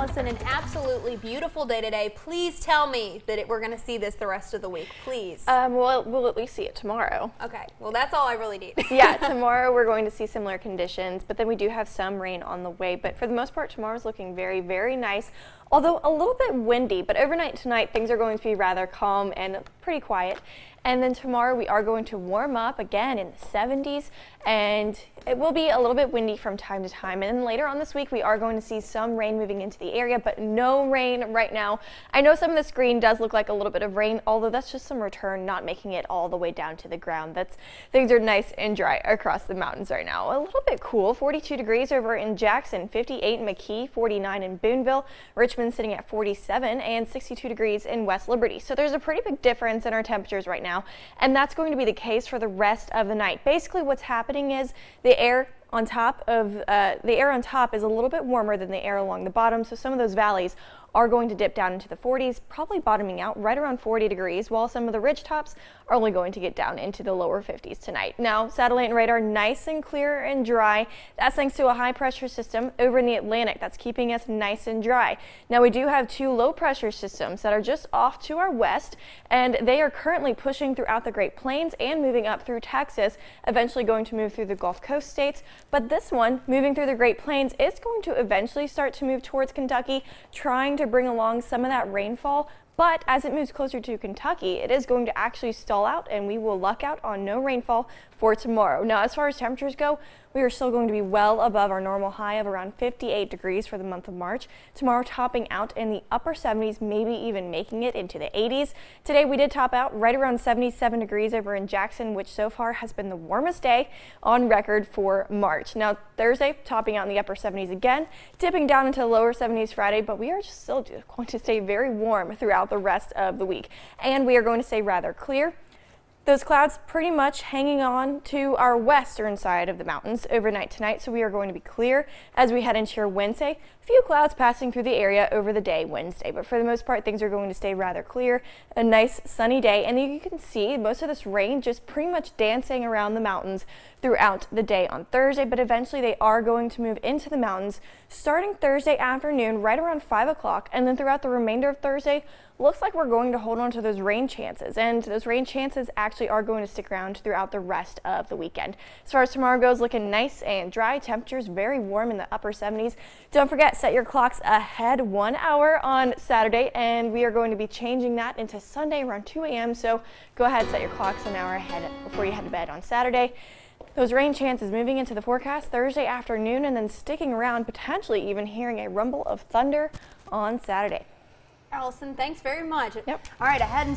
Allison, an absolutely beautiful day today. Please tell me that we're going to see this the rest of the week, please. We'll at least see it tomorrow. Okay, well that's all I really need. Yeah, tomorrow we're going to see similar conditions, but then we do have some rain on the way. But for the most part, tomorrow's looking very, very nice, although a little bit windy. But overnight tonight, things are going to be rather calm and pretty quiet. And then tomorrow we are going to warm up again in the 70s, and it will be a little bit windy from time to time. And then later on this week, we are going to see some rain moving into the area, but no rain right now. I know some of the screen does look like a little bit of rain, although that's just some return, not making it all the way down to the ground. Things are nice and dry across the mountains right now. A little bit cool, 42 degrees over in Jackson, 58 in McKee, 49 in Boonville, Richmond sitting at 47, and 62 degrees in West Liberty. So there's a pretty big difference in our temperatures right now, and that's going to be the case for the rest of the night. Basically what's happening is the air on top is a little bit warmer than the air along the bottom, so some of those valleys are going to dip down into the 40s, probably bottoming out right around 40 degrees, while some of the ridge tops are only going to get down into the lower 50s tonight. Now, satellite and radar nice and clear and dry. That's thanks to a high pressure system over in the Atlantic that's keeping us nice and dry. Now, we do have two low pressure systems that are just off to our west, and they are currently pushing throughout the Great Plains and moving up through Texas, eventually going to move through the Gulf Coast states. But this one, moving through the Great Plains, is going to eventually start to move towards Kentucky, trying to bring along some of that rainfall. But as it moves closer to Kentucky, it is going to actually stall out, and we will luck out on no rainfall for tomorrow. Now, as far as temperatures go, we are still going to be well above our normal high of around 58 degrees for the month of March. Tomorrow topping out in the upper 70s, maybe even making it into the 80s. Today we did top out right around 77 degrees over in Jackson, which so far has been the warmest day on record for March. Now, Thursday topping out in the upper 70s again, dipping down into the lower 70s Friday, but we are still going to stay very warm throughout the rest of the week. And we are going to stay rather clear. Those clouds pretty much hanging on to our western side of the mountains overnight tonight, so we are going to be clear as we head into your Wednesday. A few clouds passing through the area over the day Wednesday, but for the most part, things are going to stay rather clear. A nice sunny day, and you can see most of this rain just pretty much dancing around the mountains throughout the day on Thursday, but eventually they are going to move into the mountains starting Thursday afternoon right around 5 o'clock, and then throughout the remainder of Thursday, looks like we're going to hold on to those rain chances, and those rain chances actually are going to stick around throughout the rest of the weekend. As far as tomorrow goes, looking nice and dry, temperatures very warm in the upper 70s. Don't forget, set your clocks ahead 1 hour on Saturday, and we are going to be changing that into Sunday around 2 a.m. So go ahead, set your clocks an hour ahead before you head to bed on Saturday. Those rain chances moving into the forecast Thursday afternoon, and then sticking around, potentially even hearing a rumble of thunder on Saturday. Allison, thanks very much. Yep. All right, ahead and